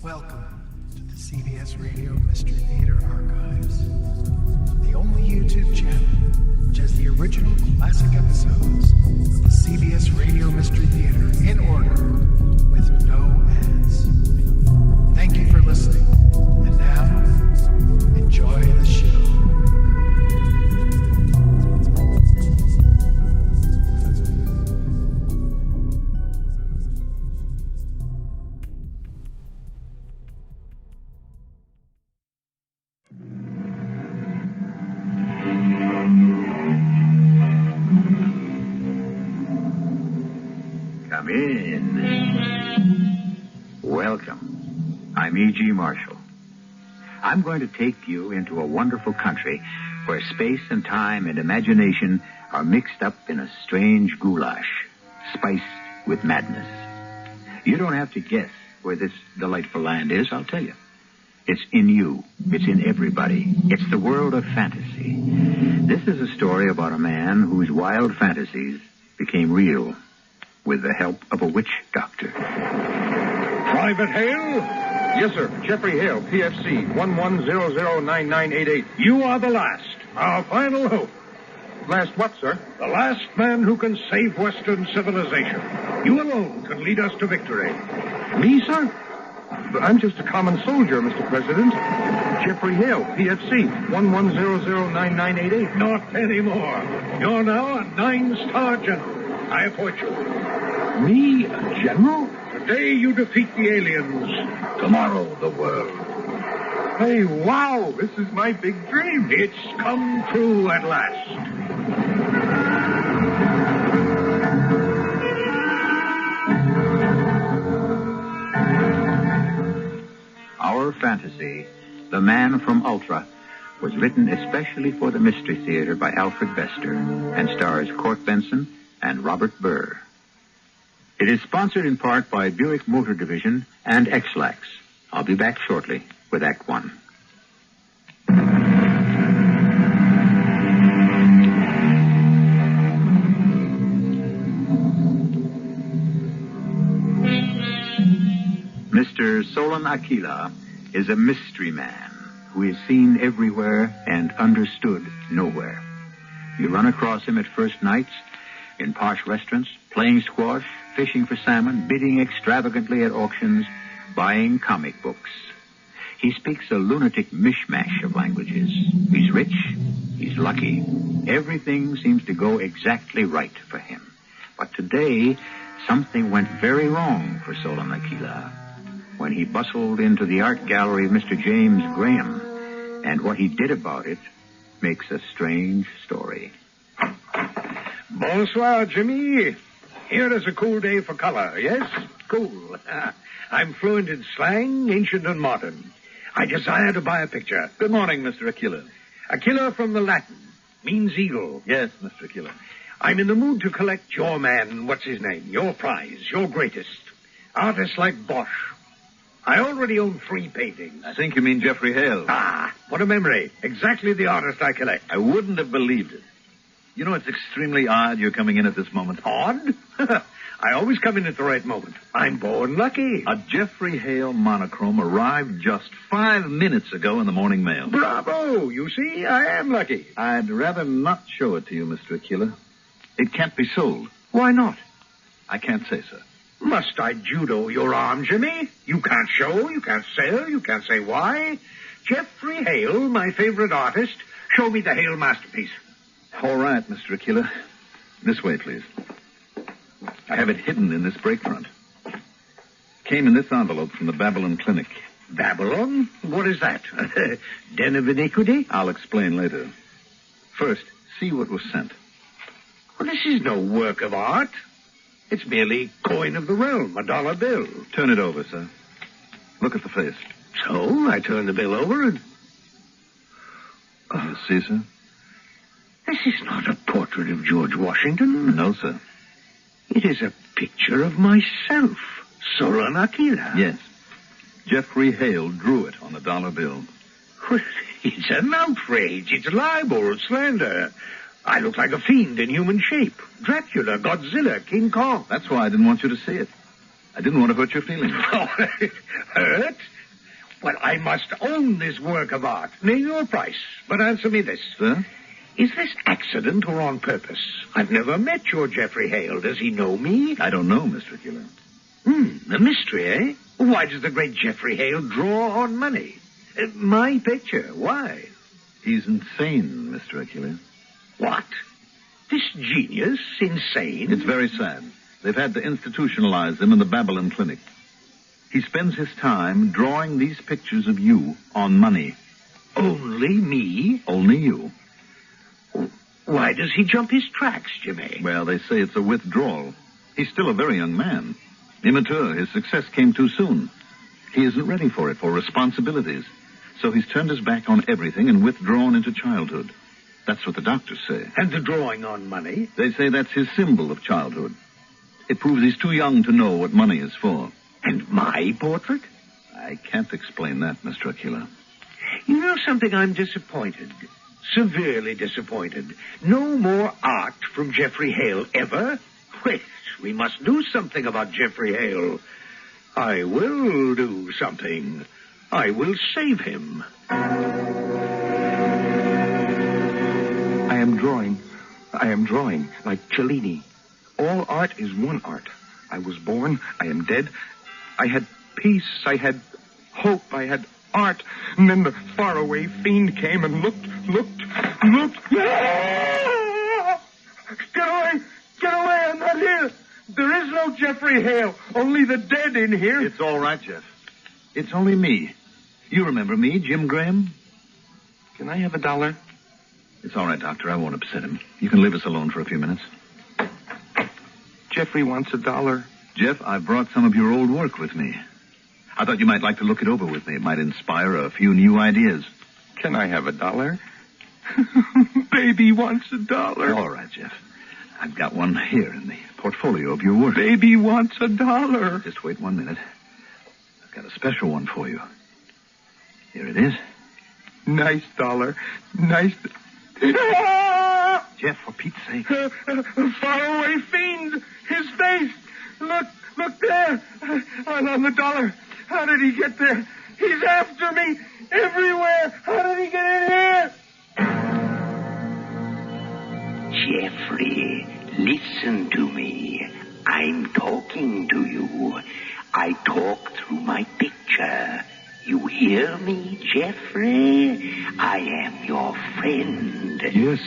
Welcome to the CBS Radio Mystery Theater Archives, the only YouTube channel which has the original classic episodes of the CBS Radio Mystery Theater in order with no ads. Thank you for listening, and now, enjoy the show. Come in. Welcome. I'm E.G. Marshall. I'm going to take you into a wonderful country where space and time and imagination are mixed up in a strange goulash, spiced with madness. You don't have to guess where this delightful land is, I'll tell you. It's in you. It's in everybody. It's the world of fantasy. This is a story about a man whose wild fantasies became real with the help of a witch doctor. Private Hale? Yes, sir. Jeffrey Hale, PFC, 11009988. You are the last. Our final hope. Last what, sir? The last man who can save Western civilization. You alone can lead us to victory. Me, sir? But I'm just a common soldier, Mr. President. Jeffrey Hale, PFC, 11009988. Not anymore. You're now a 9-star general. I appoint you. Me, a general? Today you defeat the aliens. Tomorrow, the world. Hey, wow, this is my big dream. It's come true at last. Our fantasy, The Man from Ultra, was written especially for the Mystery Theater by Alfred and stars Court Benson and Robert Burr. It is sponsored in part by Buick Motor Division and X-Lax. I'll be back shortly with Act One. Mr. Solon Nakeela is a mystery man who is seen everywhere and understood nowhere. You run across him at first nights in posh restaurants, playing squash, fishing for salmon, bidding extravagantly at auctions, buying comic books. He speaks a lunatic mishmash of languages. He's rich. He's lucky. Everything seems to go exactly right for him. But today, something went very wrong for Solon Nakeela when he bustled into the art gallery of Mr. James Graham. And what he did about it makes a strange story. Bonsoir, Jimmy. Here is a cool day for color, yes? Cool. I'm fluent in slang, ancient and modern. I desire to buy a picture. Good morning, Mr. Aquila. Aquila from the Latin means eagle. Yes, Mr. Aquila. I'm in the mood to collect your man, what's his name, your prize, your greatest. Artists like Bosch. I already own 3 paintings. I think you mean Jeffrey Hale. Ah, what a memory. Exactly the artist I collect. I wouldn't have believed it. You know, it's extremely odd you're coming in at this moment. Odd? I always come in at the right moment. I'm born lucky. A Jeffrey Hale monochrome arrived just 5 minutes ago in the morning mail. Bravo! You see, I am lucky. I'd rather not show it to you, Mr. Aquila. It can't be sold. Why not? I can't say, sir. Must I judo your arm, Jimmy? You can't show, you can't sell, you can't say why. Jeffrey Hale, my favorite artist, show me the Hale masterpiece. All right, Mr. Aquila. This way, please. I have it hidden in this break front. Came in this envelope from the Babylon Clinic. Babylon? What is that? Den of iniquity? I'll explain later. First, see what was sent. Well, this is no work of art. It's merely coin of the realm, a dollar bill. Turn it over, sir. Look at the face. So, I turn the bill over and... You see, sir? This is not a portrait of George Washington. No, sir. It is a picture of myself, Solon Nakeela. Yes. Jeffrey Hale drew it on the dollar bill. It's an outrage. It's libel, slander. I look like a fiend in human shape. Dracula, Godzilla, King Kong. That's why I didn't want you to see it. I didn't want to hurt your feelings. Hurt? Well, I must own this work of art. Name your price, but answer me this. Sir? Is this accident or on purpose? I've never met your Jeffrey Hale. Does he know me? I don't know, Mr. Keeler. A mystery, eh? Why does the great Jeffrey Hale draw on money? My picture. Why? He's insane, Mr. Keeler. What? This genius insane? It's very sad. They've had to institutionalize him in the Babylon Clinic. He spends his time drawing these pictures of you on money. Only me? Only you. Why does he jump his tracks, Jimmy? Well, they say it's a withdrawal. He's still a very young man. Immature. His success came too soon. He isn't ready for it, for responsibilities. So he's turned his back on everything and withdrawn into childhood. That's what the doctors say. And the drawing on money? They say that's his symbol of childhood. It proves he's too young to know what money is for. And my portrait? I can't explain that, Mr. Aquila. You know something? I'm disappointed. Severely disappointed. No more art from Jeffrey Hale ever? Wait, we must do something about Jeffrey Hale. I will do something. I will save him. I am drawing, like Cellini. All art is one art. I was born, I am dead. I had peace, I had hope, I had art. And then the faraway fiend came and looked. Ah! Get away, I'm not here. There is no Jeffrey Hale, only the dead in here. It's all right, Jeff. It's only me. You remember me, Jim Graham? Can I have $1? It's all right, Doctor. I won't upset him. You can leave us alone for a few minutes. Jeffrey wants $1. Jeff, I've brought some of your old work with me. I thought you might like to look it over with me. It might inspire a few new ideas. Can I have $1? Baby wants $1. All right, Jeff. I've got one here in the portfolio of your work. Baby wants $1. Just wait 1 minute. I've got a special one for you. Here it is. Nice $1. Nice. Jeff, for Pete's sake. Faraway fiend. His face. Look there. I'm on the $1. How did he get there? He's after me everywhere. How did he get in here? Jeffrey, listen to me. I'm talking to you. I talk through my picture. You hear me, Jeffrey? I am your friend. Yes.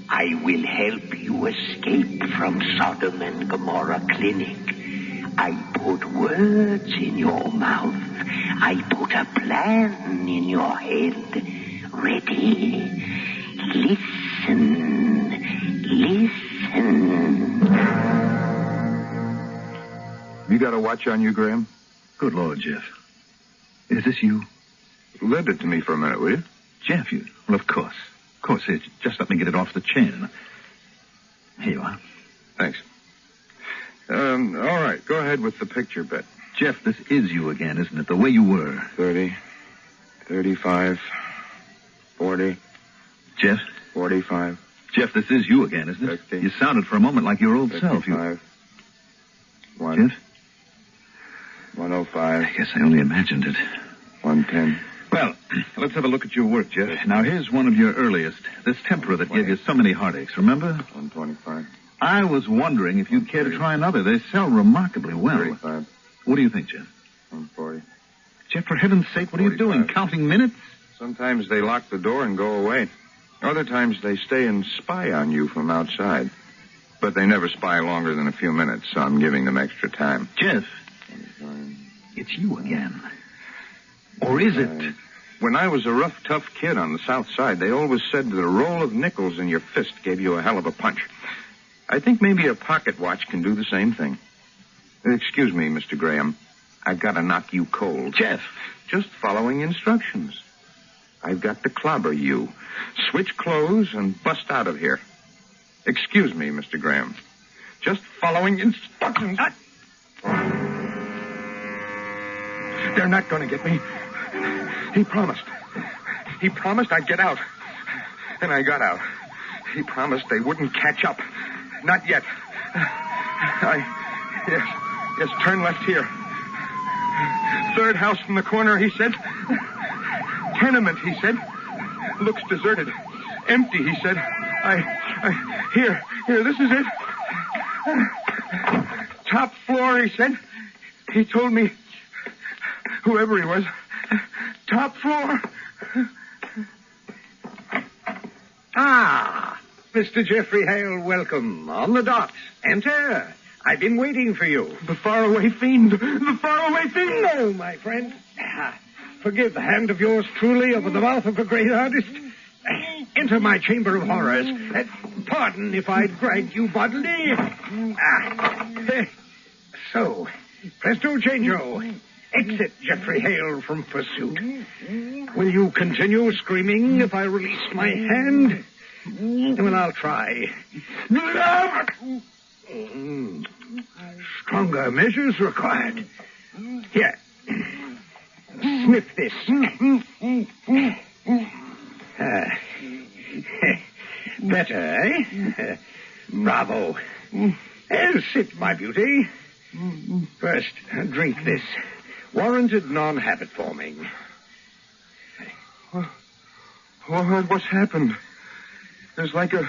I will help you escape from Sodom and Gomorrah Clinic. I put words in your mouth. I put a plan in your head. Ready? Listen. You got a watch on you, Graham? Good Lord, Jeff. Is this you? Lend it to me for a minute, will you? Jeff, you... Well, of course. Of course. Here, just let me get it off the chain. Here you are. Thanks. All right. Go ahead with the picture bet. Jeff, this is you again, isn't it? The way you were. 30, 35, 40. Jeff? 45. Jeff, this is you again, isn't it? 50. You sounded for a moment like your old 55. self. You... 1. Jeff? 105. I guess I only imagined it. 110. Well, let's have a look at your work, Jeff. Now, here's one of your earliest. This tempera that gave you so many heartaches, remember? 125. I was wondering if you'd care to try another. They sell remarkably well. 35. What do you think, Jeff? 140. Jeff, for heaven's sake, what are you doing? 45. Counting minutes? Sometimes they lock the door and go away. Other times they stay and spy on you from outside. But they never spy longer than a few minutes, so I'm giving them extra time. Jeff, it's you again. Or is it? When I was a rough, tough kid on the south side, they always said that a roll of nickels in your fist gave you a hell of a punch. I think maybe a pocket watch can do the same thing. Excuse me, Mr. Graham. I've got to knock you cold. Jeff. Just following instructions. I've got to clobber you. Switch clothes and bust out of here. Excuse me, Mr. Graham. Just following instructions. They're not going to get me. He promised. He promised I'd get out. And I got out. He promised they wouldn't catch up. Not yet. Yes, turn left here. Third house from the corner, he said. tenement, he said. Looks deserted. Empty, he said. Here, this is it. Top floor, he said. He told me, whoever he was, top floor. Ah, Mr. Jeffrey Hale, welcome. On the dot. Enter. I've been waiting for you. The faraway fiend. The faraway fiend. No, my friend. Forgive the hand of yours truly over the mouth of a great artist. Enter my chamber of horrors. Pardon if I dragged you bodily. So, presto chango. Exit Jeffrey Hale from pursuit. Will you continue screaming if I release my hand? Well, I'll try. Stronger measures required. Here. Sniff this. Better, eh? Bravo. Sit, my beauty. First, drink this. Warranted non-habit forming. What's happened? There's like a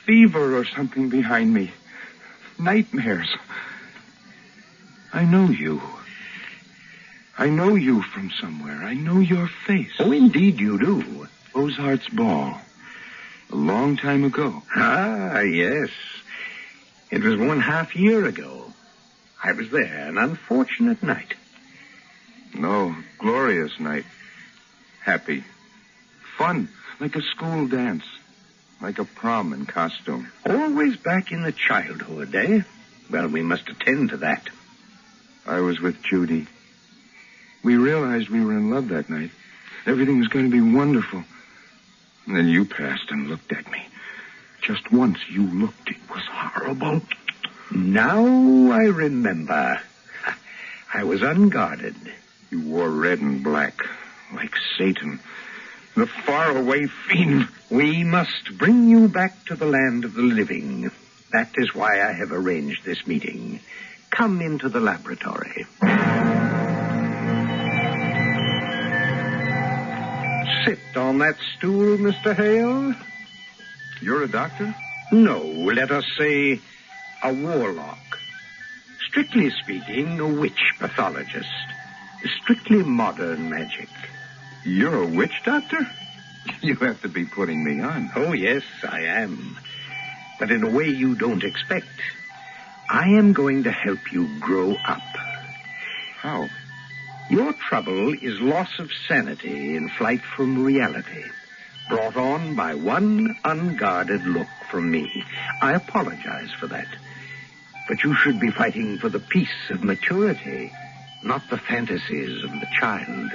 fever or something behind me. Nightmares. I know you. I know you from somewhere. I know your face. Oh, indeed you do. Ozart's ball. A long time ago. Ah, yes. It was 1/2 year ago. I was there, an unfortunate night. No, glorious night. Happy. Fun, like a school dance. Like a prom in costume. Always back in the childhood, eh? Well, we must attend to that. I was with Judy. We realized we were in love that night. Everything was going to be wonderful. And then you passed and looked at me. Just once you looked. It was horrible. Now I remember. I was unguarded. You wore red and black, like Satan. The faraway fiend. We must bring you back to the land of the living. That is why I have arranged this meeting. Come into the laboratory. Sit on that stool, Mr. Hale. You're a doctor? No, let us say a warlock. Strictly speaking, a witch pathologist. Strictly modern magic. You're a witch doctor? You have to be putting me on. Oh, yes, I am. But in a way you don't expect. I am going to help you grow up. How? Your trouble is loss of sanity in flight from reality, brought on by one unguarded look from me. I apologize for that. But you should be fighting for the peace of maturity, not the fantasies of the child.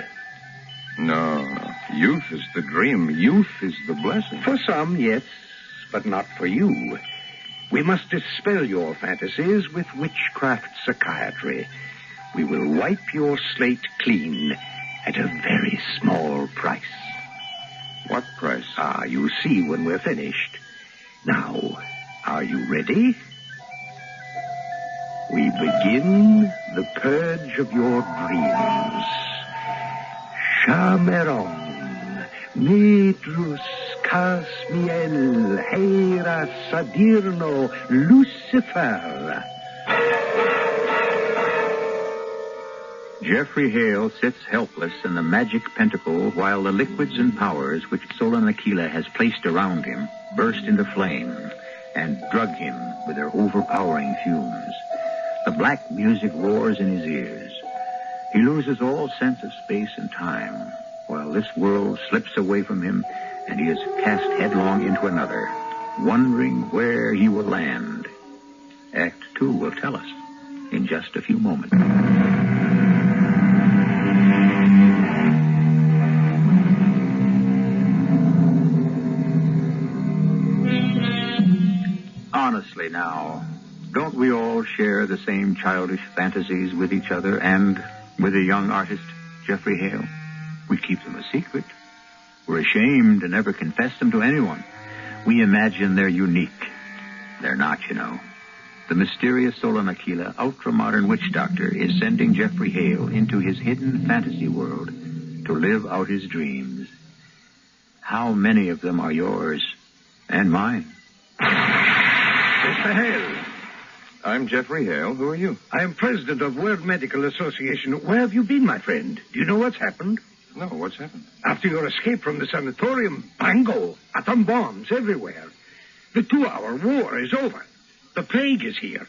No. Youth is the dream. Youth is the blessing. For some, yes, but not for you. We must dispel your fantasies with witchcraft psychiatry. We will wipe your slate clean at a very small price. What price? Ah, you'll see when we're finished. Now, are you ready? We begin the purge of your dreams. Chameron, Medrus, Casmiel, Hera, Sadirno, Lucifer. Jeffrey Hale sits helpless in the magic pentacle while the liquids and powers which Nakeela has placed around him burst into flame and drug him with their overpowering fumes. The black music roars in his ears. He loses all sense of space and time, while this world slips away from him and he is cast headlong into another, wondering where he will land. Act 2 will tell us in just a few moments. Honestly now, don't we all share the same childish fantasies with each other and with the young artist, Jeffrey Hale? We keep them a secret. We're ashamed to never confess them to anyone. We imagine they're unique. They're not, you know. The mysterious Nakeela, ultra-modern witch doctor, is sending Jeffrey Hale into his hidden fantasy world to live out his dreams. How many of them are yours and mine? Mr. Hale. I'm Jeffrey Hale. Who are you? I am president of World Medical Association. Where have you been, my friend? Do you know what's happened? No, what's happened? After your escape from the sanatorium, bango, atom bombs everywhere. The 2-hour war is over. The plague is here.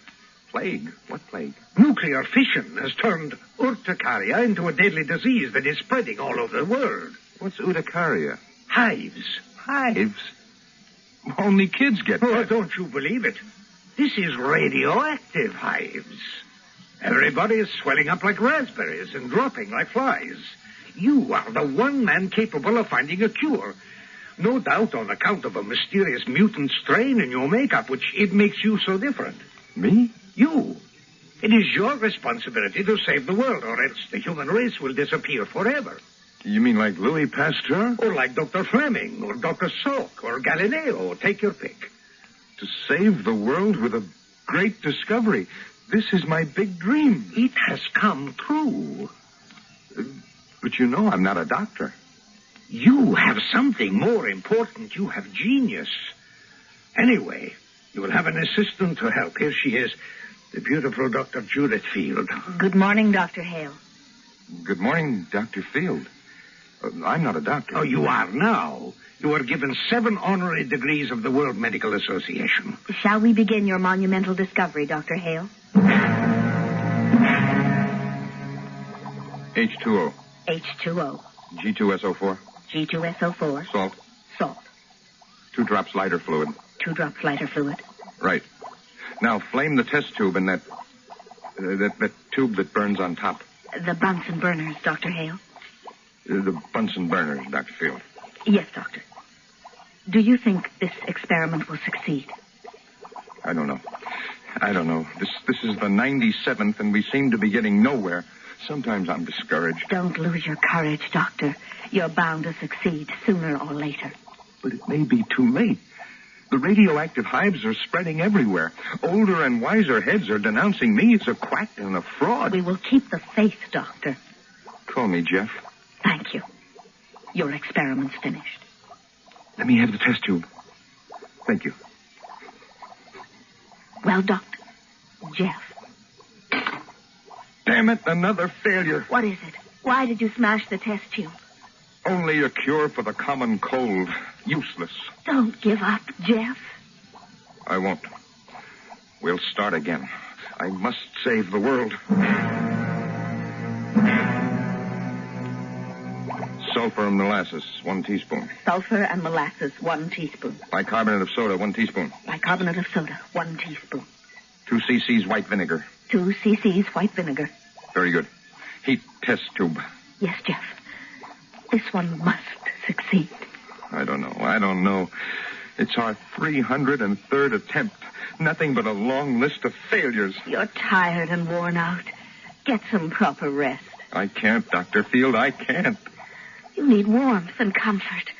Plague? What plague? Nuclear fission has turned urticaria into a deadly disease that is spreading all over the world. What's urticaria? Hives. Hives? Only kids get Oh, that. don't you believe it? This is radioactive hives. Everybody is swelling up like raspberries and dropping like flies. You are the one man capable of finding a cure. No doubt on account of a mysterious mutant strain in your makeup, which it makes you so different. Me? You. It is your responsibility to save the world, or else the human race will disappear forever. You mean like Louis Pasteur? Or like Dr. Fleming, or Dr. Salk, or Galileo. Take your pick. To save the world with a great discovery. This is my big dream. It has come true. But you know I'm not a doctor. You have something more important. You have genius. Anyway, you will have an assistant to help. Here she is, the beautiful Dr. Judith Field. Good morning, Dr. Hale. Good morning, Dr. Field. I'm not a doctor. Oh, you are now. You are given 7 honorary degrees of the World Medical Association. Shall we begin your monumental discovery, Dr. Hale? H2O. H2O. G2SO4. G2SO4. Salt. Salt. 2 drops lighter fluid. 2 drops lighter fluid. Right. Now flame the test tube in that tube that burns on top. The Bunsen burners, Dr. Hale. The Bunsen burners, Dr. Field. Yes, Doctor. Do you think this experiment will succeed? I don't know. This is the 97th, and we seem to be getting nowhere. Sometimes I'm discouraged. Don't lose your courage, Doctor. You're bound to succeed sooner or later. But it may be too late. The radioactive hives are spreading everywhere. Older and wiser heads are denouncing me as a quack and a fraud. We will keep the faith, Doctor. Call me Jeff. Thank you. Your experiment's finished. Let me have the test tube. Thank you. Well, Doctor. Jeff. Damn it, another failure. What is it? Why did you smash the test tube? Only a cure for the common cold. Useless. Don't give up, Jeff. I won't. We'll start again. I must save the world. Sulfur and molasses, 1 teaspoon. Sulfur and molasses, 1 teaspoon. Bicarbonate of soda, 1 teaspoon. Bicarbonate of soda, 1 teaspoon. 2 cc's white vinegar. 2 cc's white vinegar. Very good. Heat test tube. Yes, Jeff. This one must succeed. I don't know. It's our 303rd attempt. Nothing but a long list of failures. You're tired and worn out. Get some proper rest. I can't, Dr. Field. I can't. You need warmth and comfort.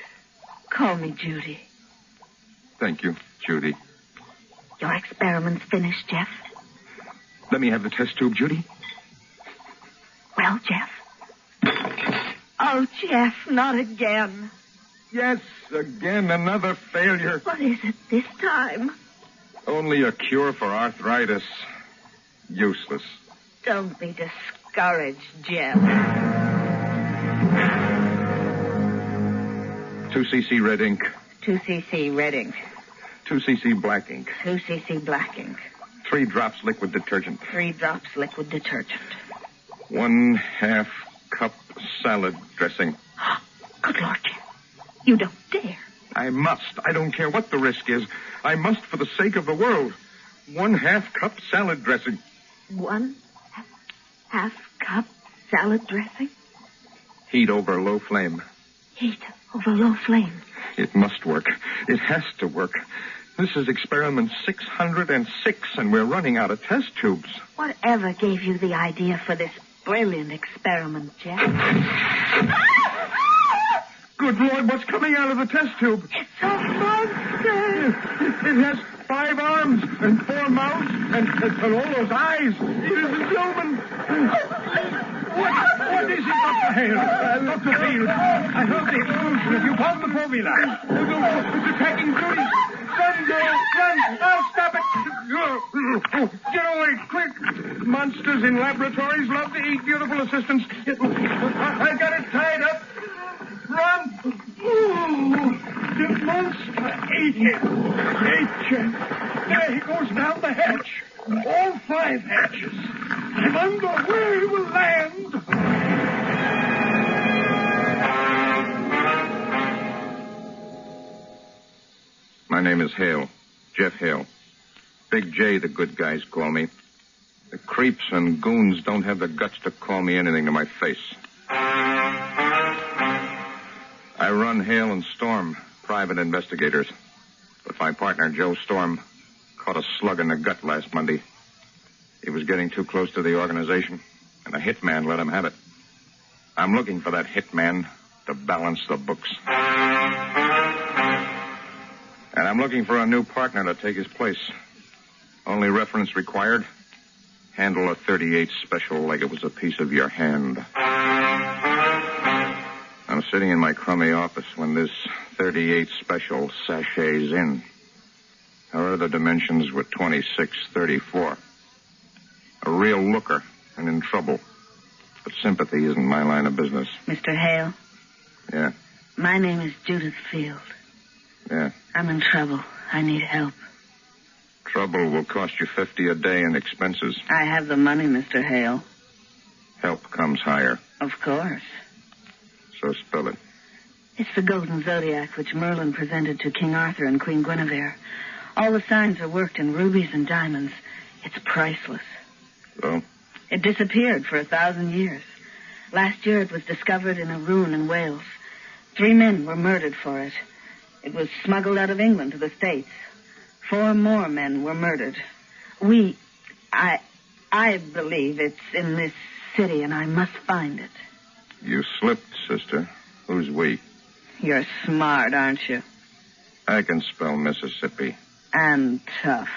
Call me Judy. Thank you, Judy. Your experiment's finished, Jeff. Let me have the test tube, Judy. Well, Jeff. Oh, Jeff, not again. Yes, again, another failure. What is it this time? Only a cure for arthritis. Useless. Don't be discouraged, Jeff. 2 cc red ink. 2 cc red ink. 2 cc black ink. 2 cc black ink. 3 drops liquid detergent. 3 drops liquid detergent. 1/2 cup salad dressing. Good Lord, Jeff. You don't dare. I must. I don't care what the risk is. I must for the sake of the world. 1/2 cup salad dressing. 1/2 cup salad dressing? Heat over low flame. Heat over low flame. It must work. It has to work. This is experiment 606, and we're running out of test tubes. Whatever gave you the idea for this brilliant experiment, Jeff? Good Lord, what's coming out of the test tube? It's a monster. It has 5 arms and 4 mouths and all those eyes. It is a human. What is it, Dr. Hale. Dr. Field, I heard the explosion. Have you found the four-wheeler? It's attacking Judy. Run, girl, run. I'll stop it. Get away, quick. Monsters in laboratories love to eat beautiful assistants. I got it tied up. Run. Ooh, the monster ate him. There he goes down the hatch. All 5 hatches. I wonder where he will land. My name is Hale. Jeff Hale. Big J, the good guys call me. The creeps and goons don't have the guts to call me anything to my face. I run Hale and Storm, private investigators. But my partner, Joe Storm, caught a slug in the gut last Monday. He was getting too close to the organization, and a hitman let him have it. I'm looking for that hitman to balance the books. And I'm looking for a new partner to take his place. Only reference required, handle a 38 special like it was a piece of your hand. I'm sitting in my crummy office when this 38 special sachets in. Her other dimensions were 2634. A real looker and in trouble. But sympathy isn't my line of business. Mr. Hale? Yeah. My name is Judith Field. Yeah. I'm in trouble. I need help. Trouble will cost you $50 a day in expenses. I have the money, Mr. Hale. Help comes higher. Of course. So spell it. It's the Golden Zodiac which Merlin presented to King Arthur and Queen Guinevere. All the signs are worked in rubies and diamonds. It's priceless. So? It disappeared for 1,000 years. Last year it was discovered in a ruin in Wales. 3 men were murdered for it. It was smuggled out of England to the States. 4 more men were murdered. I believe it's in this city, and I must find it. You slipped, sister. Who's we? You're smart, aren't you? I can spell Mississippi. And tough.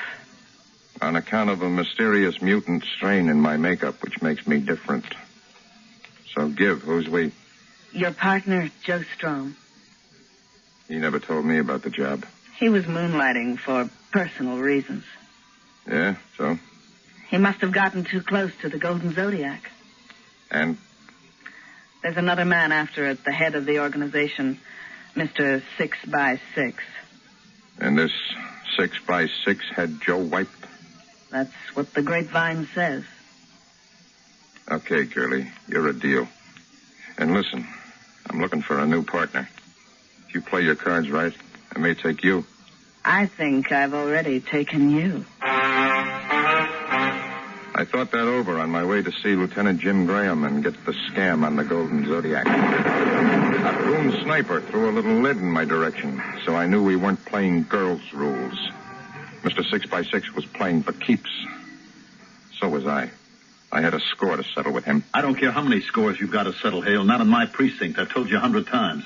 On account of a mysterious mutant strain in my makeup, which makes me different. So give, who's we? Your partner, Joe Strom. He never told me about the job. He was moonlighting for personal reasons. Yeah, so? He must have gotten too close to the Golden Zodiac. And? There's another man after it, the head of the organization, Mr. 6x6. And this 6x6 had Joe wiped? That's what the grapevine says. Okay, girlie, you're a deal. And listen, I'm looking for a new partner. If you play your cards right, I may take you. I think I've already taken you. I thought that over on my way to see Lieutenant Jim Graham and get the scam on the Golden Zodiac. A goon sniper threw a little lid in my direction, so I knew we weren't playing girls' rules. Mr. 6x6 was playing for keeps. So was I. I had a score to settle with him. I don't care how many scores you've got to settle, Hale. Not in my precinct. I've told you 100 times.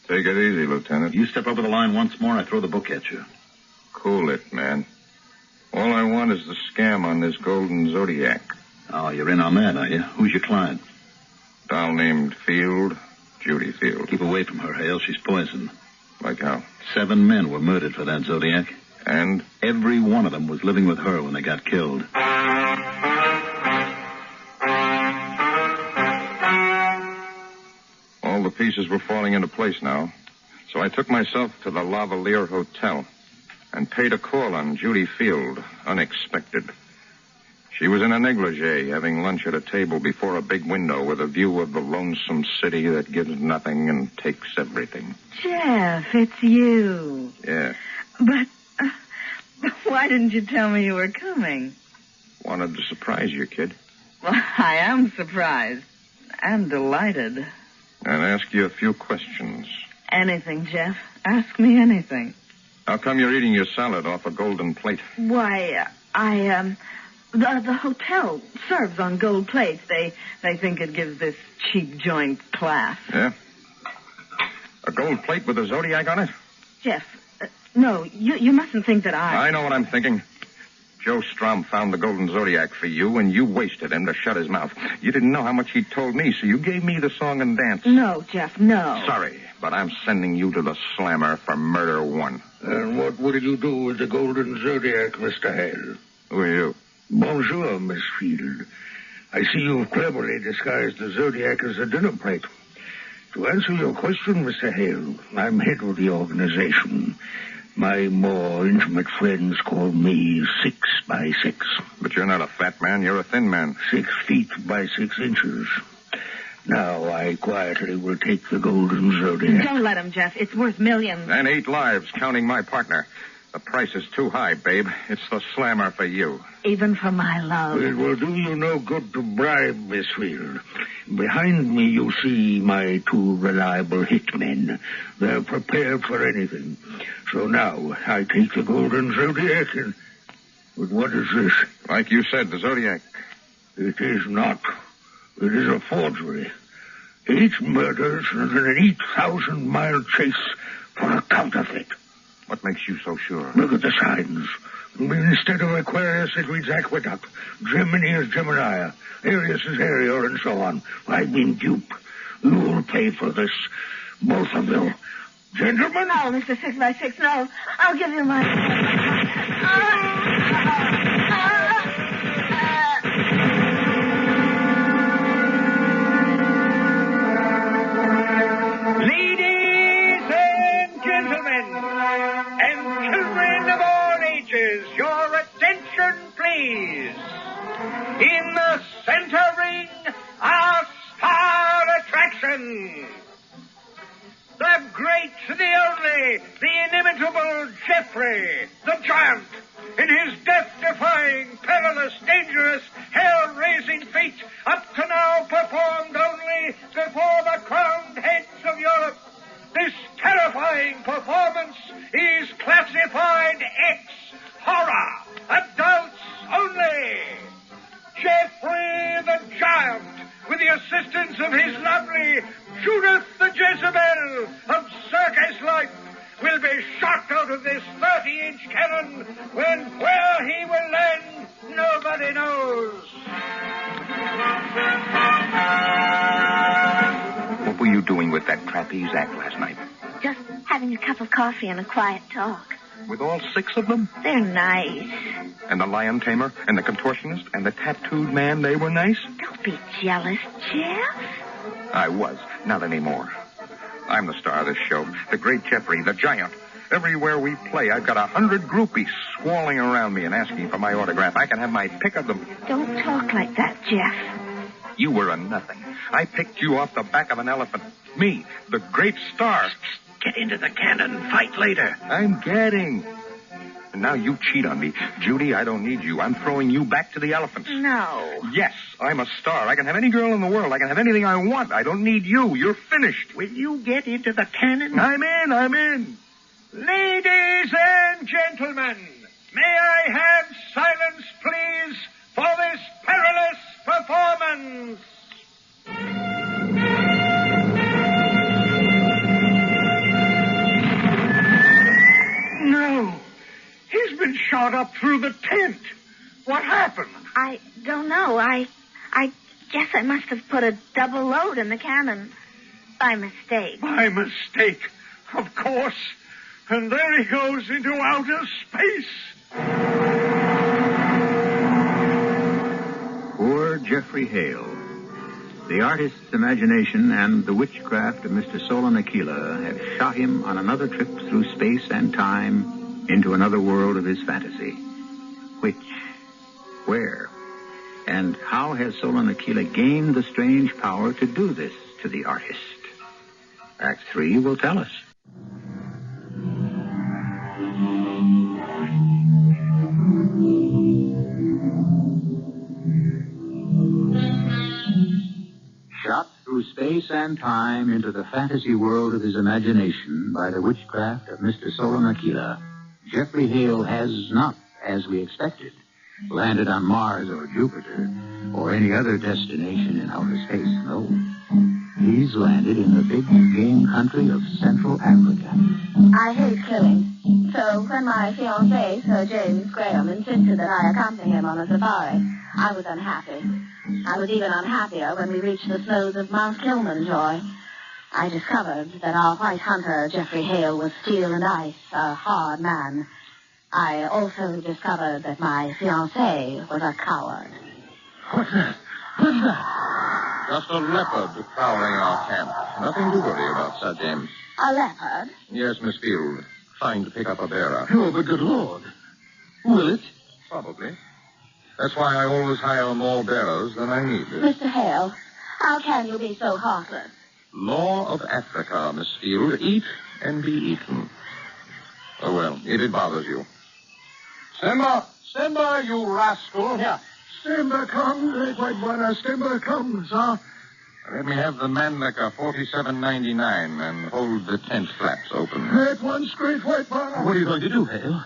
Take it easy, Lieutenant. You step over the line once more, I throw the book at you. Cool it, man. All I want is the scam on this Golden Zodiac. Oh, you're in on that, are you? Who's your client? Doll named Field, Judy Field. Keep away from her, Hale. She's poison. Like how? 7 men were murdered for that Zodiac. And? Every one of them was living with her when they got killed. All the pieces were falling into place now. So I took myself to the Lavalier Hotel and paid a call on Judy Field, unexpected. She was in a negligee, having lunch at a table before a big window with a view of the lonesome city that gives nothing and takes everything. Jeff, it's you. Yeah. But why didn't you tell me you were coming? Wanted to surprise you, kid. Well, I am surprised and delighted. And ask you a few questions. Anything, Jeff. Ask me anything. How come you're eating your salad off a golden plate? Why, the hotel serves on gold plates. They think it gives this cheap joint class. Yeah? A gold plate with a Zodiac on it? Jeff, no, you mustn't think that I know what I'm thinking. Joe Strom found the Golden Zodiac for you, and you wasted him to shut his mouth. You didn't know how much he told me, so you gave me the song and dance. No, Jeff, no. Sorry, but I'm sending you to the slammer for murder one. And what will you do with the Golden Zodiac, Mr. Hale? Who are you? Bonjour, Miss Field. I see you've cleverly disguised the Zodiac as a dinner plate. To answer your question, Mr. Hale, I'm head of the organization. My more intimate friends call me 6 by 6. But you're not a fat man, you're a thin man. 6 feet by 6 inches. Now I quietly will take the Golden Zodiac. Don't let him, Jeff. It's worth millions. And 8 lives, counting my partner. The price is too high, babe. It's the slammer for you. Even for my love. It will do you no good to bribe, Miss Field. Behind me you see my 2 reliable hitmen. They're prepared for anything. So now I take the Golden Zodiac and... But what is this? Like you said, the Zodiac. It is not. It is a forgery. 8 murders and an 8,000-mile chase for a counterfeit. What makes you so sure? Look at the signs. Instead of Aquarius, it reads Aqueduct. Gemini is Gemini. Arius is Ariel, and so on. I've been duped. You'll pay for this. Both of you. Gentlemen? No, Mr. 6 by 6, no. I'll give you my... Ladies and gentlemen, and children of all ages, your attention, please. In the center ring, our star attraction. The great, the only, the inimitable Jeffrey, the giant, in his death-defying, perilous, dangerous, hell-raising feat, up to now performed only before the crowned heads of Europe. This terrifying performance is classified X, horror, adults only. Jeffrey the Giant, with the assistance of his lovely Judith the Jezebel of circus life, will be shot out of this 30-inch cannon when where he will land, nobody knows. What were you doing with that trapeze act last night? Just having a cup of coffee and a quiet talk. With all 6 of them? They're nice. And the lion tamer, and the contortionist, and the tattooed man, they were nice? Don't be jealous, Jeff. I was. Not anymore. I'm the star of this show. The great Jeffrey, the giant. Everywhere we play, I've got 100 groupies squalling around me and asking for my autograph. I can have my pick of them. Don't talk like that, Jeff. You were a nothing. I picked you off the back of an elephant. Me, the great star. Get into the cannon. Fight later. I'm getting. And now you cheat on me. Judy, I don't need you. I'm throwing you back to the elephants. No. Yes, I'm a star. I can have any girl in the world. I can have anything I want. I don't need you. You're finished. Will you get into the cannon? I'm in. Ladies and gentlemen, may I have silence, please, for this perilous performance? No. He's been shot up through the tent. What happened? I don't know. I guess I must have put a double load in the cannon. By mistake. By mistake, of course. And there he goes into outer space. Poor Jeffrey Hale. The artist's imagination and the witchcraft of Mr. Nakeela have shot him on another trip through space and time into another world of his fantasy. Which? Where? And how has Nakeela gained the strange power to do this to the artist? Act 3 will tell us. Shot through space and time into the fantasy world of his imagination by the witchcraft of Mr. Nakeela, Jeffrey Hale has not, as we expected, landed on Mars or Jupiter or any other destination in outer space, no. He's landed in the big game country of Central Africa. I hate killing. So when my fiancé, Sir James Graham, insisted that I accompany him on a safari, I was unhappy. I was even unhappier when we reached the snows of Mount Kilimanjaro. I discovered that our white hunter, Jeffrey Hale, was steel and ice, a hard man. I also discovered that my fiancé was a coward. What's that? What's that? Just a leopard prowling our camp. Nothing to worry about, Sir James. A leopard? Yes, Miss Field. Trying to pick up a bearer. Oh, but good Lord. Will it? Probably. That's why I always hire more bearers than I need. Mr. Hale, how can you be so heartless? Law of Africa, Miss Field. Eat and be eaten. Oh, well, if it bothers you. Simba! Simba, you rascal! Here. Simba come, great white one. Simba come, sir. Let me have the Mannlicher 47.99 and hold the tent flaps open. Great one, great white one. What are you going to do, Hale?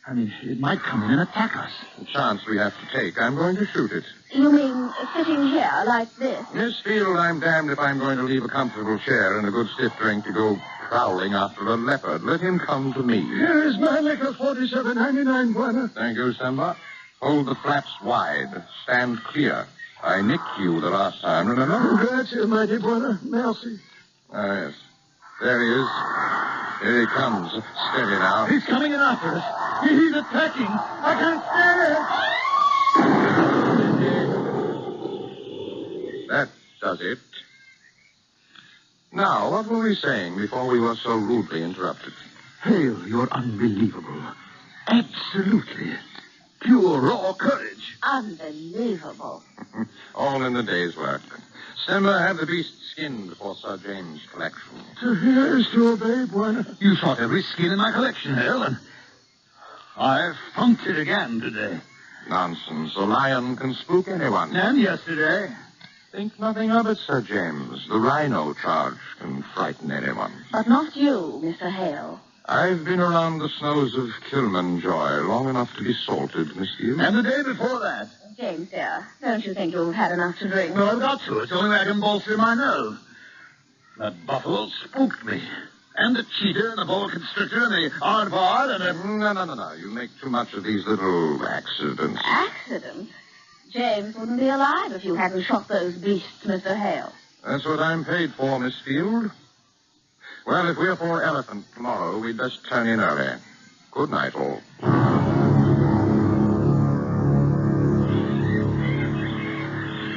I mean, it might come in and attack us. The chance we have to take. I'm going to shoot it. You mean sitting here like this? Miss Field, I'm damned if I'm going to leave a comfortable chair and a good stiff drink to go prowling after a leopard. Let him come to me. Here is Mannlicher 47.99, Buena. Thank you, Simba. Hold the flaps wide. Stand clear. I nicked you the last time, remember? Grazie, mighty Buena. Merci. Ah, yes. There he is. Here he comes. Steady now. He's coming in after us. He's attacking. I can't stand it. That does it. Now, what were we saying before we were so rudely interrupted? Hale, you're unbelievable. Absolutely. Pure, raw courage. Unbelievable. All in the day's work. Simba had the beast skinned for Sir James' collection. To hear is to obey, Buena. You shot every skin in my collection, Hale, and I funked it again today. Nonsense. A lion can spook anyone. And yesterday. Think nothing of it, Sir James. The rhino charge can frighten anyone. But not you, Mr. Hale. I've been around the snows of Kilimanjaro long enough to be salted, Miss Field. And the day before that. James, dear, don't you think you've had enough to drink? No, I've got to. It's the only way I can bolster my nerve. That buffalo spooked me. And the cheetah and the boa constrictor and the aardvark and the... No. You make too much of these little accidents. Accidents? James wouldn't be alive if you hadn't shot those beasts, Mr. Hale. That's what I'm paid for, Miss Field. Well, if we're for elephant tomorrow, we'd best turn in early. Good night, all.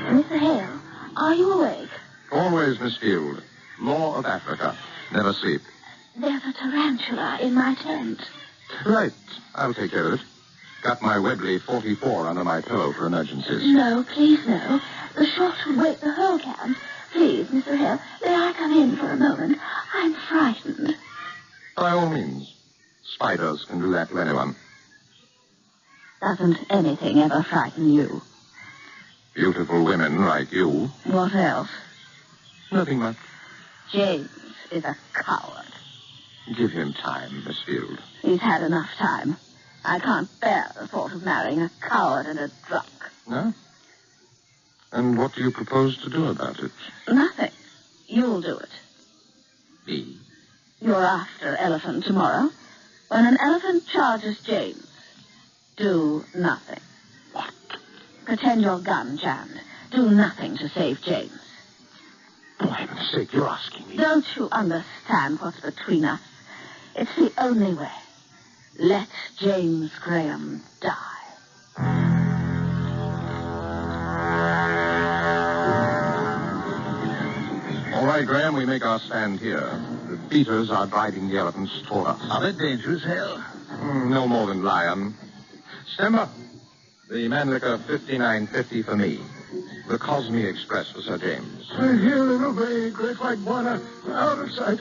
Mr. Hale, are you awake? Always, Miss Field. Law of Africa. Never sleep. There's a tarantula in my tent. Right. I'll take care of it. Got my Webley 44 under my pillow for emergencies. No, please, no. The shot would wake the whole camp. Please, Mr. Hale, may I come in for a moment? I'm frightened. By all means. Spiders can do that to anyone. Doesn't anything ever frighten you? Beautiful women like you. What else? Nothing much. James is a coward. Give him time, Miss Field. He's had enough time. I can't bear the thought of marrying a coward and a drunk. No? And what do you propose to do about it? Nothing. You'll do it. Me? You're after elephant tomorrow. When an elephant charges James, do nothing. What? Pretend your gun jammed. Do nothing to save James. For heaven's sake, you're asking me. Don't you understand what's between us? It's the only way. Let James Graham die. All right, Graham, we make our stand here. The beaters are driving the elephants toward us. Are they dangerous, Hale? No more than lion. Simba, the Mannlicher 59.50 for me. The Cosme Express for Sir James. Here, little bay, great white water, out of sight.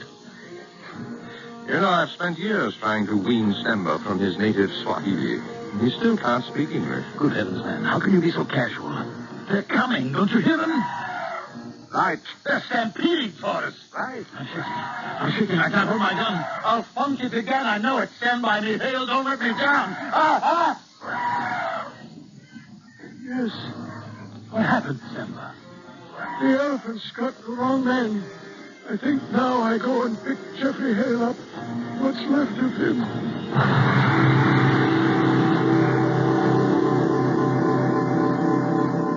You know, I've spent years trying to wean Simba from his native Swahili. He still can't speak English. Good heavens, man. How can you be so casual? They're coming. Don't you hear them? Right. They're stampeding for us. Right. I'm shaking. I can't hold my gun. I'll funk it again. I know it. Stand by me. Hale, don't let me down. Yes. What happened, Simba? The elephant's got the wrong man. I think now I go and pick Jeffrey Hale up. What's left of him.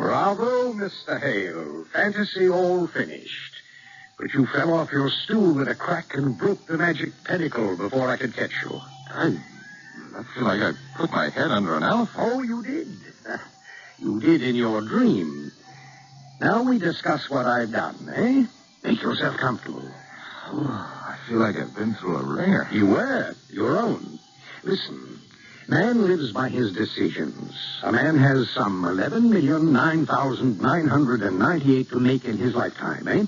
Bravo, Mr. Hale. Fantasy all finished. But you fell off your stool with a crack and broke the magic pentacle before I could catch you. I feel like I put my head under an elephant. Oh, you did. You did in your dream. Now we discuss what I've done, eh? Make yourself comfortable. Oh, I feel like I've been through a ringer. You were. Your own. Listen. Man lives by his decisions. A man has some 11,009,998 to make in his lifetime, eh?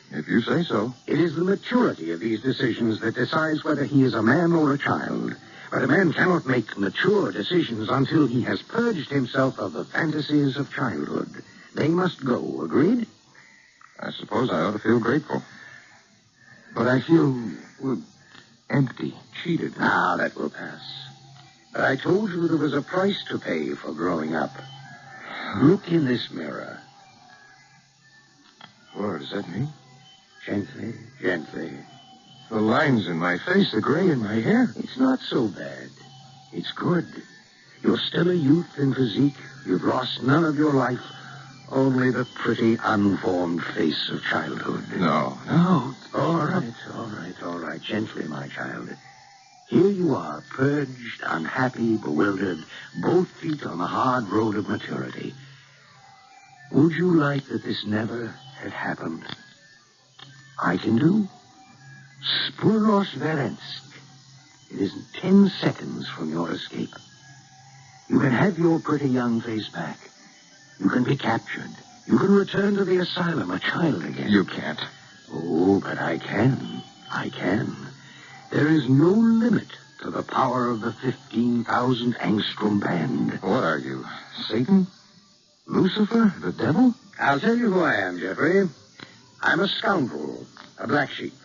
If you say so. It is the maturity of these decisions that decides whether he is a man or a child. But a man cannot make mature decisions until he has purged himself of the fantasies of childhood. They must go, agreed? I suppose I ought to feel grateful. But I feel, empty, cheated. Ah, that will pass. But I told you there was a price to pay for growing up. Look in this mirror. What does that mean? Gently, gently. The lines in my face, the gray in my hair. It's not so bad. It's good. You're still a youth in physique. You've lost none of your life. Only the pretty, unformed face of childhood. No. All right. Gently, my child. Here you are, purged, unhappy, bewildered, both feet on the hard road of maturity. Would you like that this never had happened? I can do. Spurlos Verensk. It isn't 10 seconds from your escape. You can have your pretty young face back. You can be captured. You can return to the asylum, a child again. You can't. Oh, but I can. I can. There is no limit to the power of the 15,000 angstrom band. What are you, Satan? Lucifer? The devil? I'll tell you who I am, Jeffrey. I'm a scoundrel, a black sheep,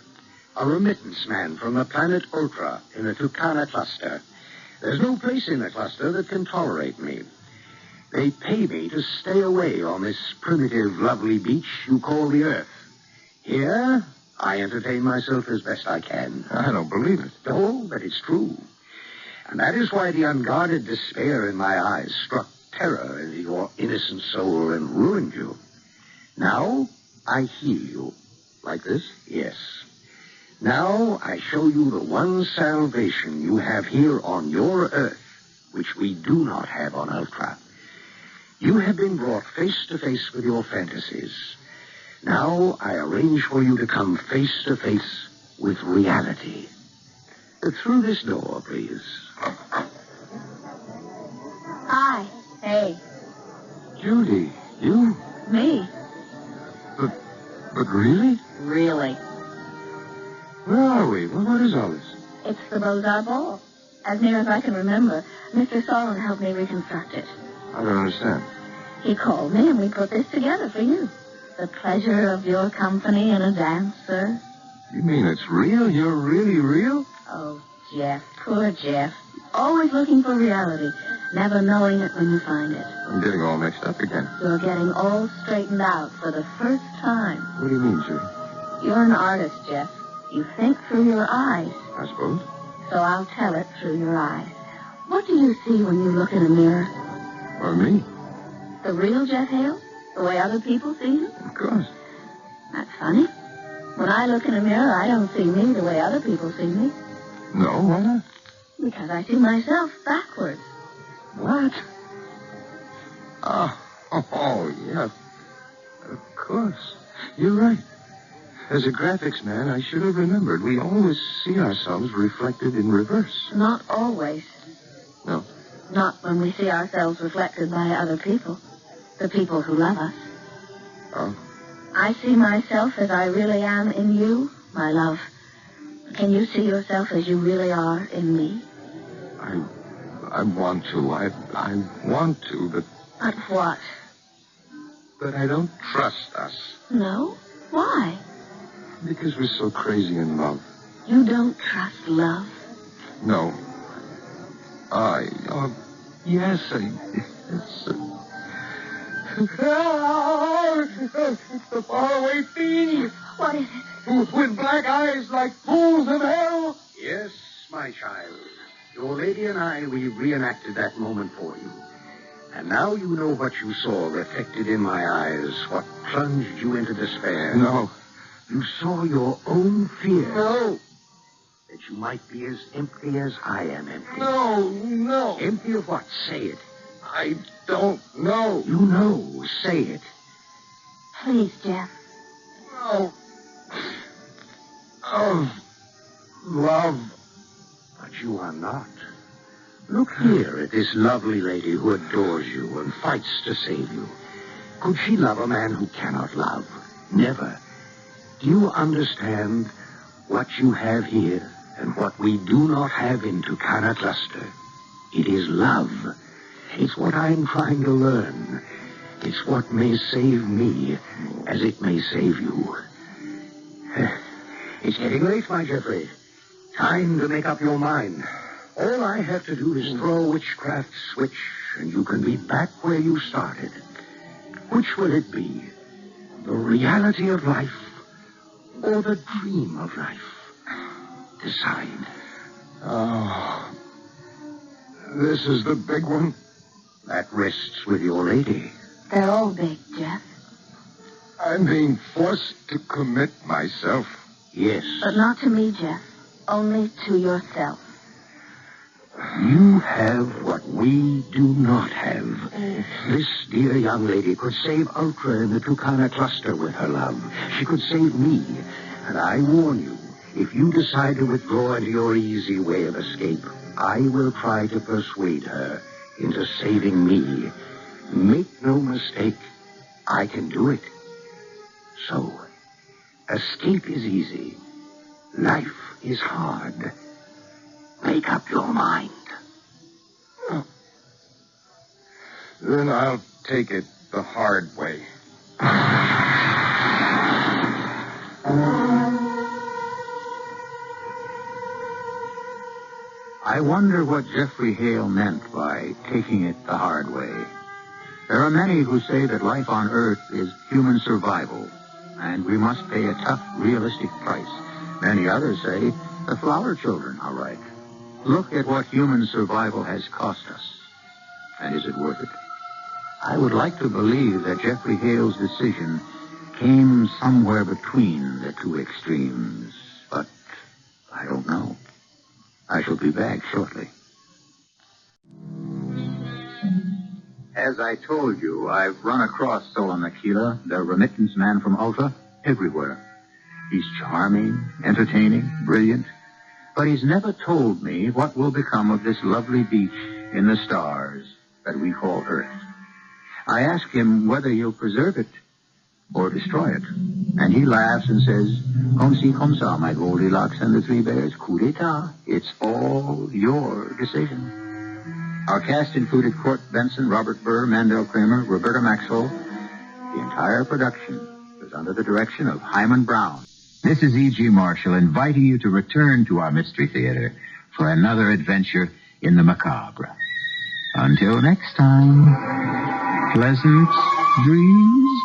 a remittance man from the planet Ultra in the Tucana cluster. There's no place in the cluster that can tolerate me. They pay me to stay away on this primitive, lovely beach you call the Earth. Here, I entertain myself as best I can. I don't believe it. Oh, but it's true. And that is why the unguarded despair in my eyes struck terror into your innocent soul and ruined you. Now, I heal you. Like this? Yes. Now, I show you the one salvation you have here on your Earth, which we do not have on Ultra. You have been brought face to face with your fantasies. Now, I arrange for you to come face to face with reality. Through this door, please. Hi. Hey. Judy, you? Me. But really? Really. Where are we? What is all this? It's the Beaux-Arts Ball. As near as I can remember, Mr. Solon helped me reconstruct it. I don't understand. He called me and we put this together for you. The pleasure of your company in a dance, sir. You mean it's real? You're really real? Oh, Jeff. Poor Jeff. Always looking for reality, never knowing it when you find it. I'm getting all mixed up again. You're getting all straightened out for the first time. What do you mean, Judy? You're an artist, Jeff. You think through your eyes. I suppose. So I'll tell it through your eyes. What do you see when you look in a mirror? Or me? The real Jeff Hale? The way other people see you? Of course. That's funny. When I look in a mirror, I don't see me the way other people see me. No, why not? Because I see myself backwards. What? Oh, yeah. Of course. You're right. As a graphics man, I should have remembered. We always see ourselves reflected in reverse. Not always. No. Not when we see ourselves reflected by other people. The people who love us. Oh? I see myself as I really am in you, my love. Can you see yourself as you really are in me? I want to. I want to, but... But what? But I don't trust us. No? Why? Because we're so crazy in love. You don't trust love? No. Yes, It's the faraway fiend. What is it? With black eyes like pools of hell. Yes, my child. Your lady and I, we reenacted that moment for you. And now you know what you saw reflected in my eyes, what plunged you into despair. No. You saw your own fear. No. That you might be as empty as I am empty. No. Empty of what? Say it. I don't know. You know. Say it. Please, Jeff. No. Of love. But you are not. Look here at this lovely lady who adores you and fights to save you. Could she love a man who cannot love? Never. Do you understand what you have here and what we do not have in Tucana Cluster? It is love. It's what I'm trying to learn. It's what may save me as it may save you. It's getting late, my Jeffrey. Time to make up your mind. All I have to do is throw a witchcraft switch, and you can be back where you started. Which will it be? The reality of life or the dream of life? Decide. Oh. This is the big one. That rests with your lady. They're all big, Jeff. I'm being forced to commit myself. Yes. But not to me, Jeff. Only to yourself. You have what we do not have. This dear young lady could save Ultra in the Tucana Cluster with her love. She could save me. And I warn you, if you decide to withdraw into your easy way of escape, I will try to persuade her into saving me. Make no mistake, I can do it. So, escape is easy. Life is hard. Make up your mind. Then I'll take it the hard way. I wonder what Jeffrey Hale meant by taking it the hard way. There are many who say that life on Earth is human survival, and we must pay a tough, realistic price. Many others say the flower children are right. Look at what human survival has cost us. And is it worth it? I would like to believe that Jeffrey Hale's decision came somewhere between the two extremes, but I don't know. I shall be back shortly. As I told you, I've run across Sola Nakeela, the remittance man from Ultra, everywhere. He's charming, entertaining, brilliant, but he's never told me what will become of this lovely beach in the stars that we call Earth. I ask him whether he'll preserve it or destroy it, and he laughs and says, "Comme ci, comme ça, my Goldilocks and the Three Bears, coup d'etat. It's all your decision." Our cast included Court Benson, Robert Burr, Mandel, Kramer, Roberta, Maxwell. The entire production was under the direction of Hyman Brown. This is E.G. Marshall inviting you to return to our Mystery Theater for another adventure in the macabre. Until next time, pleasant dreams.